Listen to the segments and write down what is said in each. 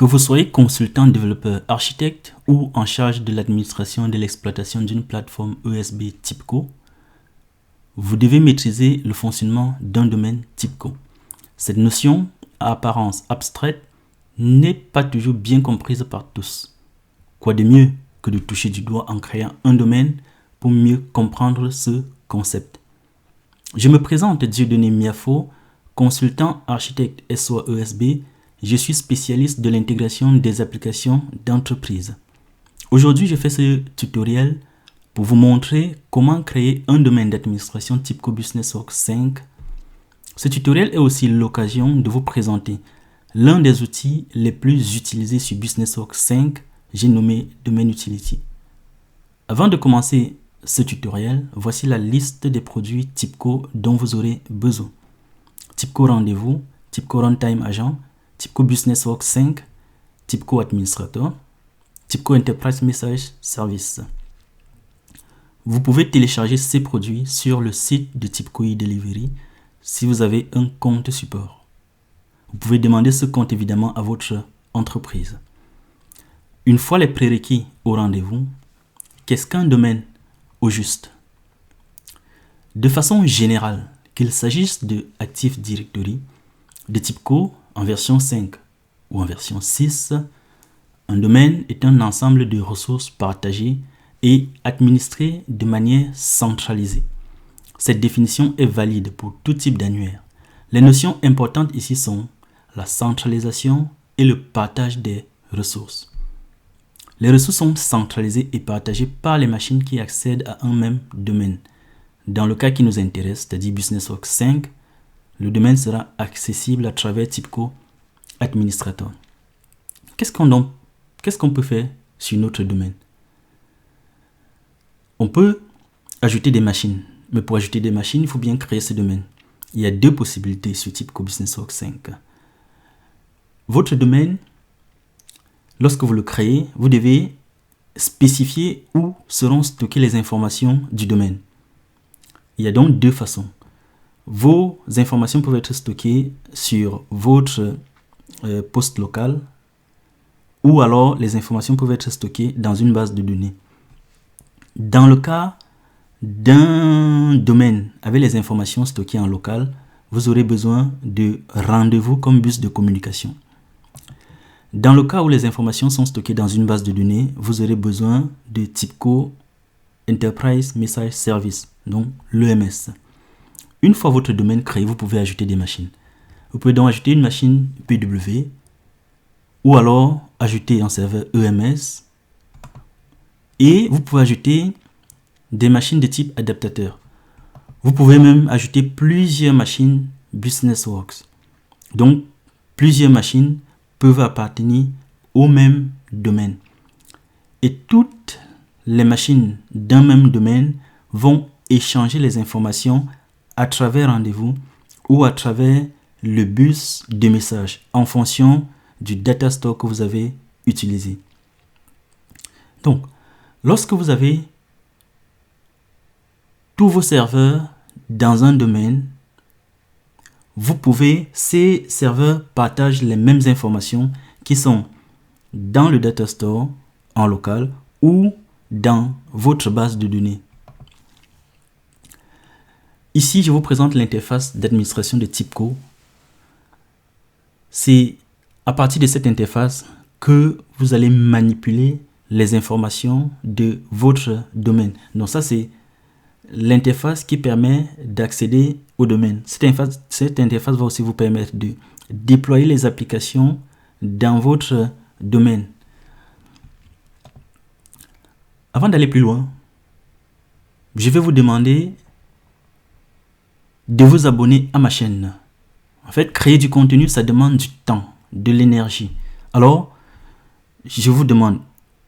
Que vous soyez consultant, développeur, architecte ou en charge de l'administration et de l'exploitation d'une plateforme ESB TIBCO, vous devez maîtriser le fonctionnement d'un domaine TIBCO. Cette notion, à apparence abstraite, n'est pas toujours bien comprise par tous. Quoi de mieux que de toucher du doigt en créant un domaine pour mieux comprendre ce concept. Je me présente Dieudonné Miafo, consultant architecte SOA ESB. Je suis spécialiste de l'intégration des applications d'entreprise. Aujourd'hui, je fais ce tutoriel pour vous montrer comment créer un domaine d'administration TIBCO BusinessWorks 5. Ce tutoriel est aussi l'occasion de vous présenter l'un des outils les plus utilisés sur BusinessWorks 5, j'ai nommé Domain Utility. Avant de commencer ce tutoriel, voici la liste des produits TIBCO dont vous aurez besoin. TIBCO Rendez-vous, TIBCO Runtime Agent, TIBCO BusinessWorks 5, TIBCO Administrator, TIBCO Enterprise Message Service. Vous pouvez télécharger ces produits sur le site de TIBCO eDelivery si vous avez un compte support. Vous pouvez demander ce compte évidemment à votre entreprise. Une fois les prérequis au rendez-vous, qu'est-ce qu'un domaine au juste? De façon générale, qu'il s'agisse de Active Directory, de TIBCO en version 5 ou en version 6, un domaine est un ensemble de ressources partagées et administrées de manière centralisée. Cette définition est valide pour tout type d'annuaire. Les notions importantes ici sont la centralisation et le partage des ressources. Les ressources sont centralisées et partagées par les machines qui accèdent à un même domaine. Dans le cas qui nous intéresse, c'est-à-dire BusinessWorks 5, le domaine sera accessible à travers TIBCO Administrator. Qu'est-ce qu'on peut faire sur notre domaine? On peut ajouter des machines, mais pour ajouter des machines, il faut bien créer ce domaine. Il y a deux possibilités sur TIBCO BusinessWorks 5. Votre domaine, lorsque vous le créez, vous devez spécifier où seront stockées les informations du domaine. Il y a donc deux façons. Vos informations peuvent être stockées sur votre poste local ou alors les informations peuvent être stockées dans une base de données. Dans le cas d'un domaine avec les informations stockées en local, vous aurez besoin de rendez-vous comme bus de communication. Dans le cas où les informations sont stockées dans une base de données, vous aurez besoin de TIBCO Enterprise Message Service, donc l'EMS. Une fois votre domaine créé, vous pouvez ajouter des machines. Vous pouvez donc ajouter une machine PW ou alors ajouter un serveur EMS et vous pouvez ajouter des machines de type adaptateur. Vous pouvez même ajouter plusieurs machines BusinessWorks. Donc, plusieurs machines peuvent appartenir au même domaine. Et toutes les machines d'un même domaine vont échanger les informations à travers rendez-vous ou à travers le bus de messages en fonction du data store que vous avez utilisé. Donc, lorsque vous avez tous vos serveurs dans un domaine, ces serveurs partagent les mêmes informations qui sont dans le data store en local ou dans votre base de données. Ici, je vous présente l'interface d'administration de TIBCO. C'est à partir de cette interface que vous allez manipuler les informations de votre domaine. Donc ça, c'est l'interface qui permet d'accéder au domaine. Cette interface va aussi vous permettre de déployer les applications dans votre domaine. Avant d'aller plus loin, je vais vous demander de vous abonner à ma chaîne. En fait, créer du contenu, ça demande du temps, de l'énergie. Alors, je vous demande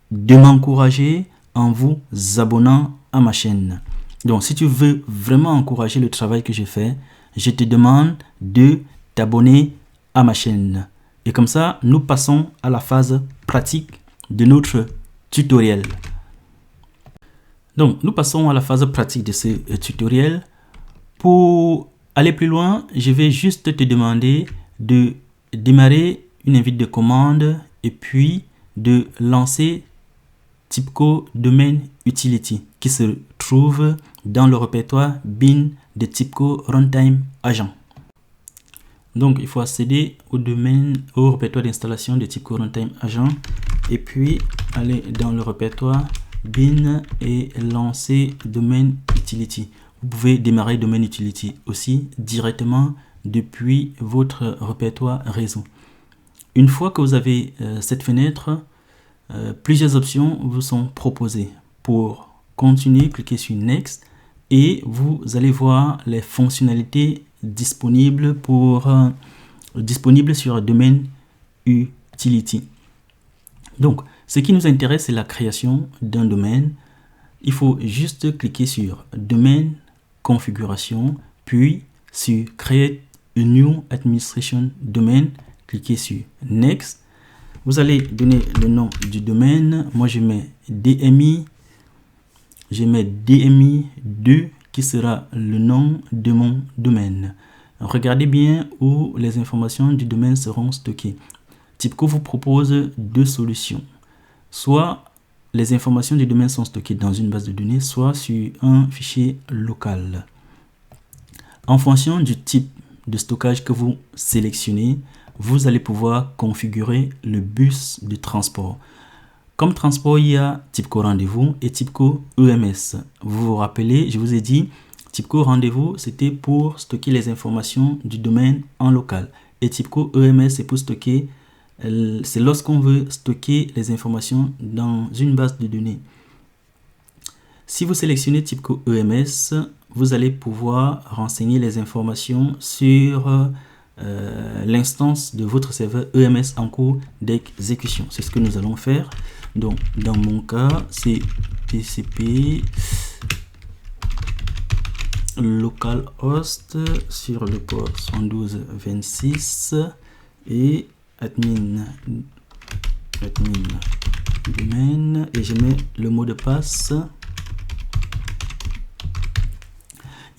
de m'encourager en vous abonnant à ma chaîne. Donc, si tu veux vraiment encourager le travail que je fais, je te demande de t'abonner à ma chaîne. Et comme ça, nous passons à la phase pratique de notre tutoriel. Donc, nous passons à la phase pratique de ce tutoriel. Pour aller plus loin, je vais juste te demander de démarrer une invite de commande et puis de lancer TIBCO Domain Utility qui se trouve dans le répertoire bin de TIBCO Runtime Agent. Donc, il faut accéder au répertoire d'installation de TIBCO Runtime Agent et puis aller dans le répertoire bin et lancer Domain Utility. Vous pouvez démarrer Domain Utility aussi directement depuis votre répertoire réseau. Une fois que vous avez cette fenêtre, plusieurs options vous sont proposées. Pour continuer, cliquez sur Next et vous allez voir les fonctionnalités disponibles sur Domain Utility. Donc, ce qui nous intéresse, c'est la création d'un domaine. Il faut juste cliquer sur Domaine, Configuration, puis sur Create a New Administration Domain. Cliquez sur Next. Vous allez donner le nom du domaine. Moi, je mets DMI. Je mets DMI2 qui sera le nom de mon domaine. Regardez bien où les informations du domaine seront stockées. TIBCO vous propose deux solutions. Soit les informations du domaine sont stockées dans une base de données, soit sur un fichier local. En fonction du type de stockage que vous sélectionnez, vous allez pouvoir configurer le bus de transport. Comme transport, il y a TIBCO Rendez-vous et TIBCO EMS. Vous vous rappelez, je vous ai dit, TIBCO Rendez-vous, c'était pour stocker les informations du domaine en local. Et TIBCO EMS, c'est pour stocker, c'est lorsqu'on veut stocker les informations dans une base de données. Si vous sélectionnez TIBCO EMS, vous allez pouvoir renseigner les informations sur l'instance de votre serveur EMS en cours d'exécution. C'est ce que nous allons faire. Donc, dans mon cas, c'est TCP localhost sur le port 112.26 et admin domaine et je mets le mot de passe.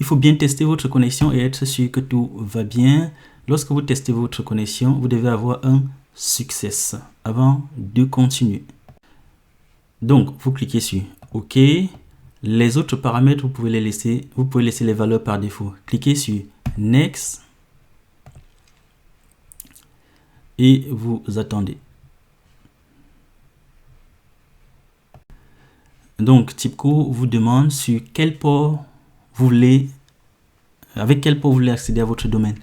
Il faut bien tester votre connexion et être sûr que tout va bien. Lorsque vous testez votre connexion, vous devez avoir un succès avant de continuer. Donc, vous cliquez sur OK. Les autres paramètres, vous pouvez les laisser. Vous pouvez laisser les valeurs par défaut. Cliquez sur Next et vous attendez. Donc, TIBCO vous demande sur quel port vous voulez, avec quel port vous voulez accéder à votre domaine.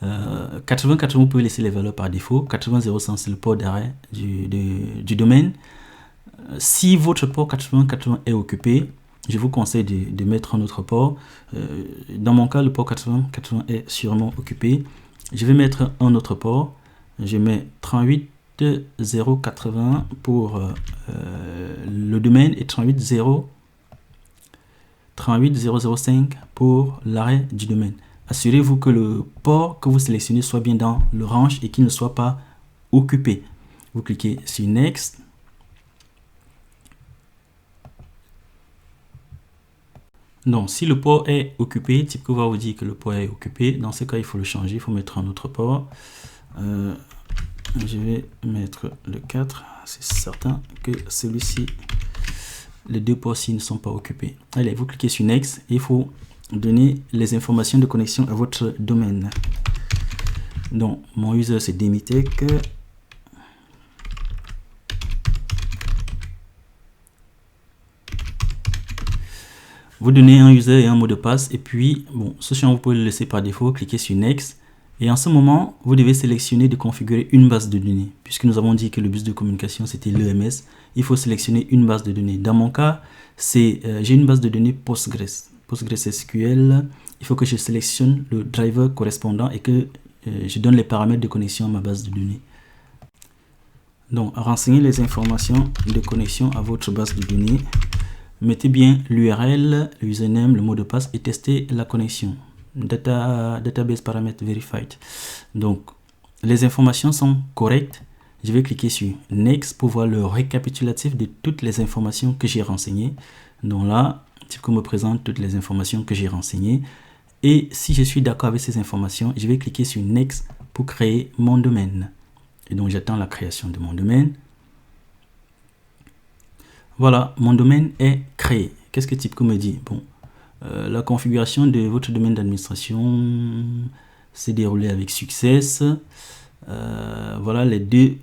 8080, vous pouvez laisser les valeurs par défaut. 800100, c'est le port d'arrêt du domaine. Si votre port 8080 est occupé, je vous conseille de mettre un autre port. Dans mon cas, le port 8080 est sûrement occupé. Je vais mettre un autre port. Je mets 38080 pour le domaine et 38005 pour l'arrêt du domaine. Assurez-vous que le port que vous sélectionnez soit bien dans le range et qu'il ne soit pas occupé. Vous cliquez sur Next. Donc, si le port est occupé, TIBCO va vous dire que le port est occupé. Dans ce cas, il faut le changer. Il faut mettre un autre port. Je vais mettre le 4. C'est certain que celui-ci, les deux ports-ci ne sont pas occupés. Allez, vous cliquez sur Next et il faut donner les informations de connexion à votre domaine. Donc, mon user, c'est Demitech. Vous donnez un user et un mot de passe et puis, bon, ce champ, vous pouvez le laisser par défaut. Cliquez sur Next. Et en ce moment, vous devez sélectionner de configurer une base de données. Puisque nous avons dit que le bus de communication, c'était l'EMS, il faut sélectionner une base de données. Dans mon cas, j'ai une base de données PostgreSQL. Il faut que je sélectionne le driver correspondant et que je donne les paramètres de connexion à ma base de données. Donc, renseignez les informations de connexion à votre base de données. Mettez bien l'URL, le username, le mot de passe et testez la connexion. Database paramètres verified. Donc, les informations sont correctes. Je vais cliquer sur Next pour voir le récapitulatif de toutes les informations que j'ai renseignées. Donc là, TIBCO me présente toutes les informations que j'ai renseignées. Et si je suis d'accord avec ces informations, je vais cliquer sur Next pour créer mon domaine. Et donc, j'attends la création de mon domaine. Voilà, mon domaine est créé. Qu'est-ce que TIBCO me dit? Bon, la configuration de votre domaine d'administration s'est déroulée avec succès. Voilà les deux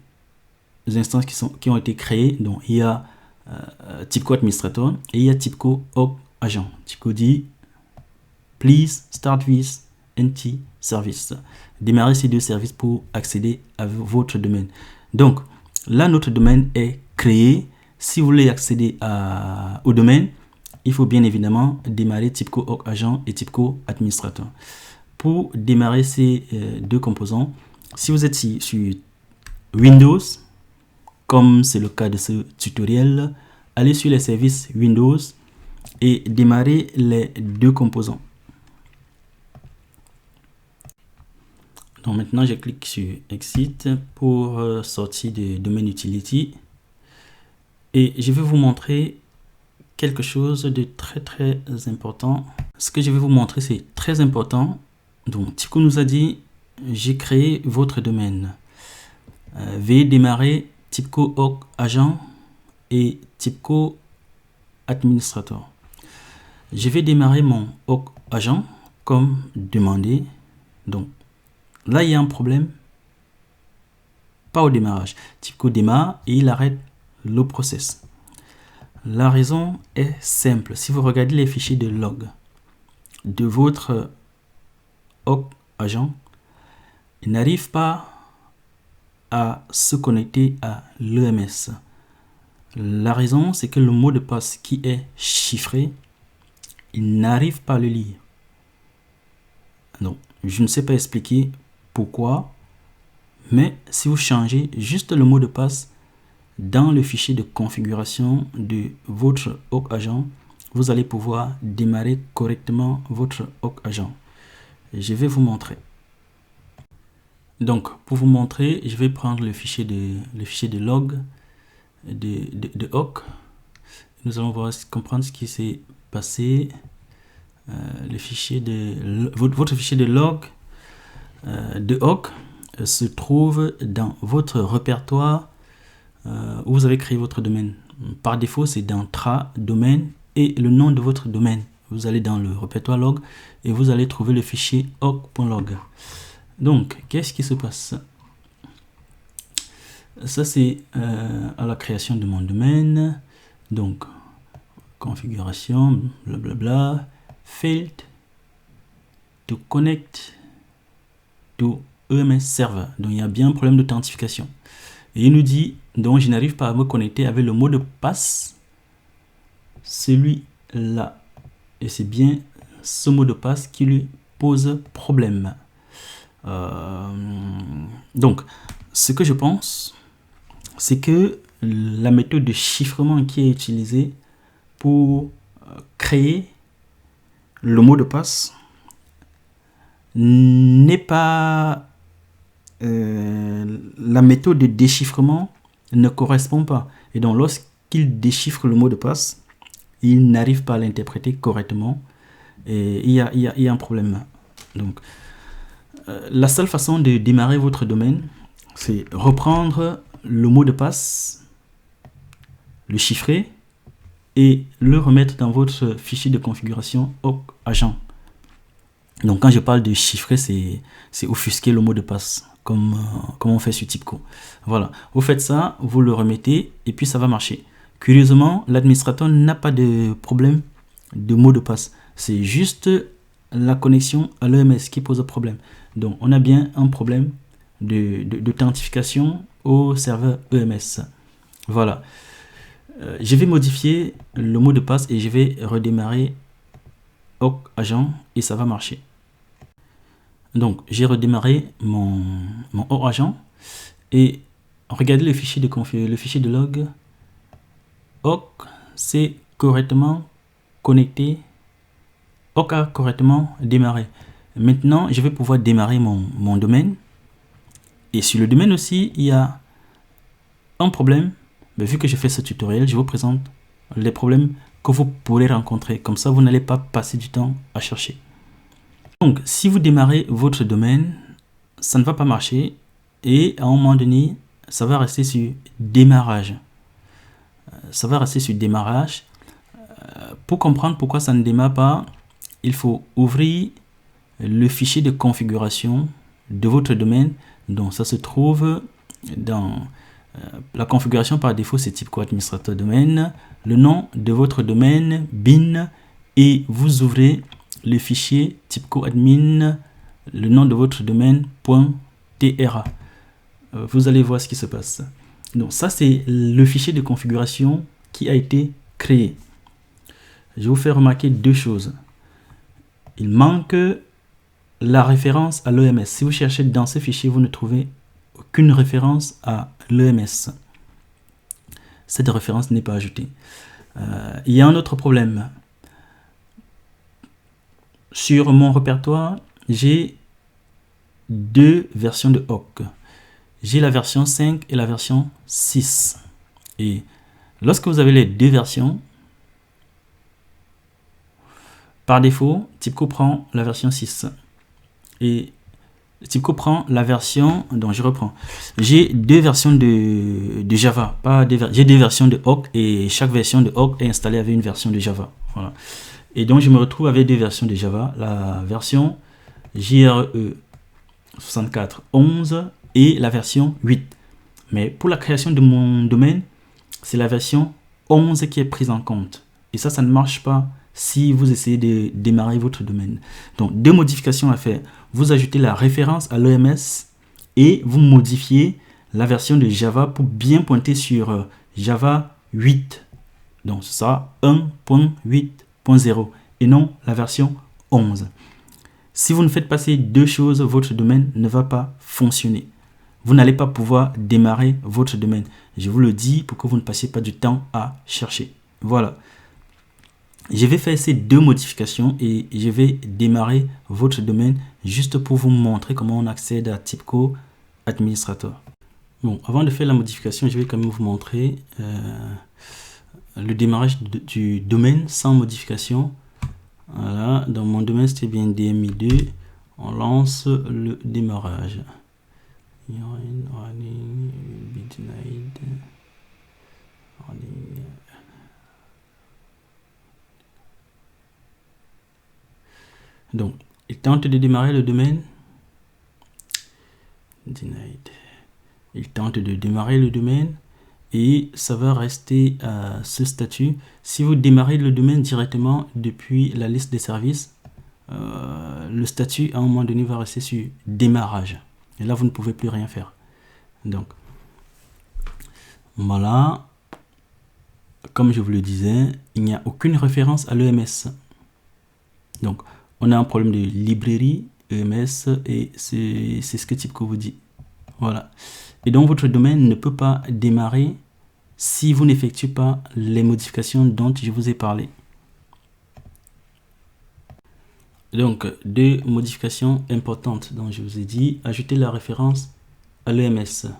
instances qui ont été créées. Donc, il y a TIBCO Administrator et il y a TIBCO Org Agent. TIBCO dit Please start with NT Service. Démarrez ces deux services pour accéder à votre domaine. Donc, là, notre domaine est créé. Si vous voulez accéder au domaine, il faut bien évidemment démarrer TIBCO Org Agent et TIBCO Administrator. Pour démarrer ces deux composants, si vous êtes sur Windows, comme c'est le cas de ce tutoriel, allez sur les services Windows et démarrez les deux composants. Donc maintenant, je clique sur Exit pour sortir de Domain Utility. Et je vais vous montrer quelque chose de très important. Ce que je vais vous montrer, c'est très important. Donc, TIBCO nous a dit, j'ai créé votre domaine. Veuillez démarrer TIBCO Org Agent et TIBCO Administrator. Je vais démarrer mon Org Agent comme demandé. Donc, là, il y a un problème. Pas au démarrage. TIBCO démarre et il arrête le process. La raison est simple. Si vous regardez les fichiers de log de votre Org Agent, il n'arrive pas à se connecter à l'EMS. La raison, c'est que le mot de passe qui est chiffré, il n'arrive pas à le lire. Donc, je ne sais pas expliquer pourquoi, mais si vous changez juste le mot de passe dans le fichier de configuration de votre Org Agent, vous allez pouvoir démarrer correctement votre Org Agent. Je vais vous montrer. Donc, pour vous montrer, je vais prendre le fichier de log de Org. Nous allons comprendre ce qui s'est passé. Votre fichier de log de Org se trouve dans votre répertoire où vous avez créé votre domaine. Par défaut, c'est dans tra domaine et le nom de votre domaine. Vous allez dans le répertoire log et vous allez trouver le fichier org.log. Donc, qu'est-ce qui se passe? Ça, c'est à la création de mon domaine. Donc, configuration, blablabla, failed to connect to EMS server. Donc, il y a bien un problème d'authentification. Et il nous dit, donc, je n'arrive pas à me connecter avec le mot de passe, celui-là. Et c'est bien ce mot de passe qui lui pose problème. Donc, ce que je pense, c'est que la méthode de chiffrement qui est utilisée pour créer le mot de passe n'est pas la méthode de déchiffrement ne correspond pas. Et donc, lorsqu'il déchiffre le mot de passe, il n'arrive pas à l'interpréter correctement et il y a un problème. Donc, la seule façon de démarrer votre domaine, c'est reprendre le mot de passe, le chiffrer et le remettre dans votre fichier de configuration Org Agent. Donc, quand je parle de chiffrer, c'est offusquer le mot de passe, comme on fait sur TIBCO. Voilà, vous faites ça, vous le remettez et puis ça va marcher. Curieusement, l'administrateur n'a pas de problème de mot de passe. C'est juste la connexion à l'EMS qui pose problème. Donc, on a bien un problème d'authentification au serveur EMS. Voilà. Je vais modifier le mot de passe et je vais redémarrer Org Agent et ça va marcher. Donc, j'ai redémarré mon Org Agent et regardez le fichier de log. Org s'est correctement connecté. Org a correctement démarré. Maintenant, je vais pouvoir démarrer mon domaine. Et sur le domaine aussi, il y a un problème. Mais vu que je fais ce tutoriel, je vous présente les problèmes que vous pourrez rencontrer. Comme ça, vous n'allez pas passer du temps à chercher. Donc, si vous démarrez votre domaine, ça ne va pas marcher. et à un moment donné, ça va rester sur démarrage. Ça va rester sur démarrage. Pour comprendre pourquoi ça ne démarre pas, il faut ouvrir le fichier de configuration de votre domaine. Donc ça se trouve dans la configuration par défaut, c'est type co-administrateur domaine, le nom de votre domaine, bin, et vous ouvrez le fichier type co-admin, le nom de votre domaine, .tra. Vous allez voir ce qui se passe. Donc ça, c'est le fichier de configuration qui a été créé. Je vous fais remarquer deux choses. Il manque la référence à l'EMS. Si vous cherchez dans ce fichier, vous ne trouvez aucune référence à l'EMS. Cette référence n'est pas ajoutée. Il y a un autre problème. Sur mon répertoire, j'ai deux versions de Awk. J'ai la version 5 et la version 6. Et lorsque vous avez les deux versions, par défaut, TIBCO prend la version 6. Et TIBCO prend la version... Donc, je reprends. J'ai deux versions de Java. J'ai deux versions de Awk et chaque version de Awk est installée avec une version de Java. Voilà. Et donc, je me retrouve avec deux versions de Java. La version JRE 64.11 et la version 8. Mais pour la création de mon domaine, c'est la version 11 qui est prise en compte. Et ça ne marche pas si vous essayez de démarrer votre domaine. Donc, deux modifications à faire. Vous ajoutez la référence à l'EMS et vous modifiez la version de Java pour bien pointer sur Java 8. Donc, ce sera 1.8.0 et non la version 11. Si vous ne faites pas ces deux choses, votre domaine ne va pas fonctionner. Vous n'allez pas pouvoir démarrer votre domaine. Je vous le dis pour que vous ne passiez pas du temps à chercher. Voilà. Je vais faire ces deux modifications et je vais démarrer votre domaine juste pour vous montrer comment on accède à TIBCO Administrator. Bon, avant de faire la modification, je vais quand même vous montrer le démarrage du domaine sans modification. Voilà, dans mon domaine c'était bien DMI2. On lance le démarrage. Donc, il tente de démarrer le domaine. Il tente de démarrer le domaine et ça va rester à ce statut. Si vous démarrez le domaine directement depuis la liste des services, le statut à un moment donné va rester sur démarrage. Et là, vous ne pouvez plus rien faire. Donc, voilà. Comme je vous le disais, il n'y a aucune référence à l'EMS. Donc, on a un problème de librairie EMS et c'est ce que TIBCO vous dit. Voilà. Et donc, votre domaine ne peut pas démarrer si vous n'effectuez pas les modifications dont je vous ai parlé. Donc, deux modifications importantes dont je vous ai dit. Ajouter la référence à l'EMS.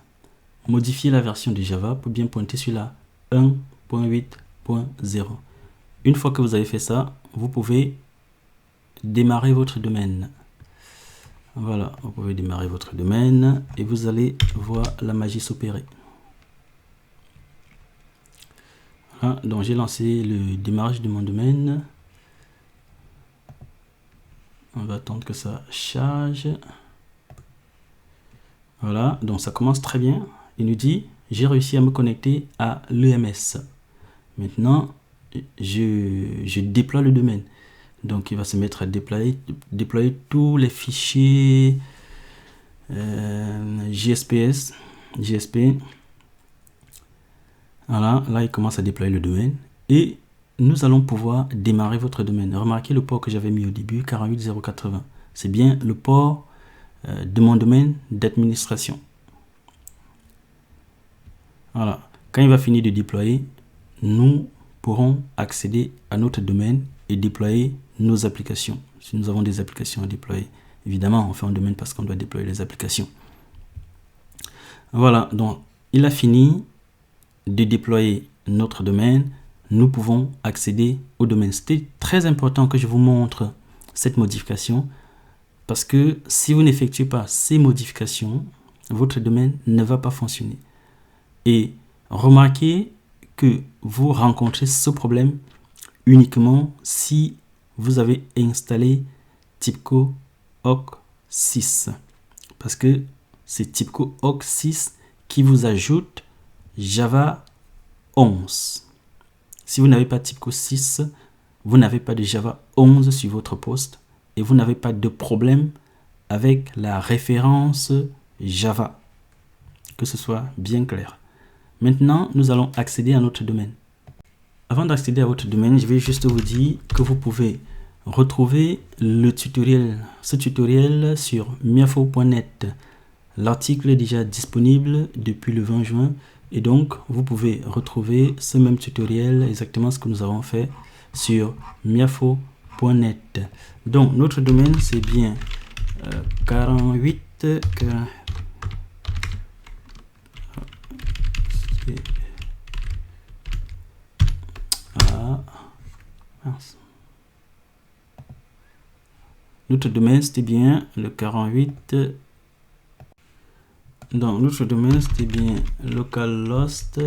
Modifier la version de Java pour bien pointer sur la 1.8.0. Une fois que vous avez fait ça, vous pouvez démarrer votre domaine. Voilà, vous pouvez démarrer votre domaine et vous allez voir la magie s'opérer. Voilà, donc j'ai lancé le démarrage de mon domaine. On va attendre que ça charge. Voilà, donc ça commence très bien. Il nous dit, j'ai réussi à me connecter à l'EMS. Maintenant, je déploie le domaine. Donc, il va se mettre à déployer tous les fichiers GSP. Voilà, là, il commence à déployer le domaine. Et nous allons pouvoir démarrer votre domaine. Remarquez le port que j'avais mis au début, 48080. C'est bien le port de mon domaine d'administration. Voilà. Quand il va finir de déployer, nous pourrons accéder à notre domaine et déployer nos applications. Si nous avons des applications à déployer, évidemment, on fait un domaine parce qu'on doit déployer les applications. Voilà, donc il a fini de déployer notre domaine. Nous pouvons accéder au domaine. C'était très important que je vous montre cette modification parce que si vous n'effectuez pas ces modifications, votre domaine ne va pas fonctionner. Et remarquez que vous rencontrez ce problème uniquement si vous avez installé TIBCO Awk 6. Parce que c'est TIBCO Awk 6 qui vous ajoute Java 11. Si vous n'avez pas TIBCO 6, vous n'avez pas de Java 11 sur votre poste et vous n'avez pas de problème avec la référence Java. Que ce soit bien clair. Maintenant, nous allons accéder à notre domaine. Avant d'accéder à votre domaine, je vais juste vous dire que vous pouvez retrouver ce tutoriel sur miafo.net. L'article est déjà disponible depuis le 20 juin et donc vous pouvez retrouver ce même tutoriel, exactement ce que nous avons fait sur miafo.net. Donc notre domaine c'est bien 48 Notre domaine c'était bien le 48. Donc notre domaine c'était bien localhost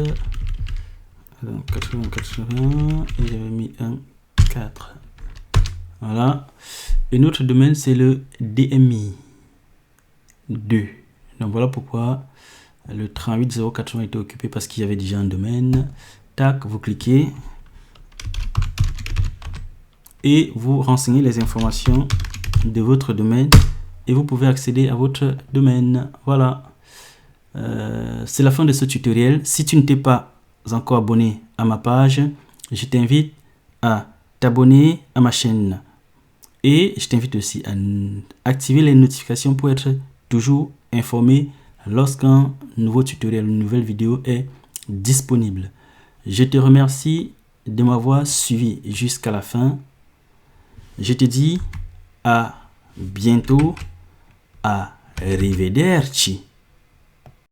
80 et j'avais mis un 4. Voilà. Et notre domaine c'est le DMI 2. Donc voilà pourquoi le 38080 était occupé, parce qu'il y avait déjà un domaine. Tac, vous cliquez et vous renseignez les informations de votre domaine et vous pouvez accéder à votre domaine. Voilà. C'est la fin de ce tutoriel. Si tu ne t'es pas encore abonné à ma page, je t'invite à t'abonner à ma chaîne. Et je t'invite aussi à activer les notifications pour être toujours informé lorsqu'un nouveau tutoriel, une nouvelle vidéo est disponible. Je te remercie de m'avoir suivi jusqu'à la fin. Je te dis à bientôt. Arrivederci.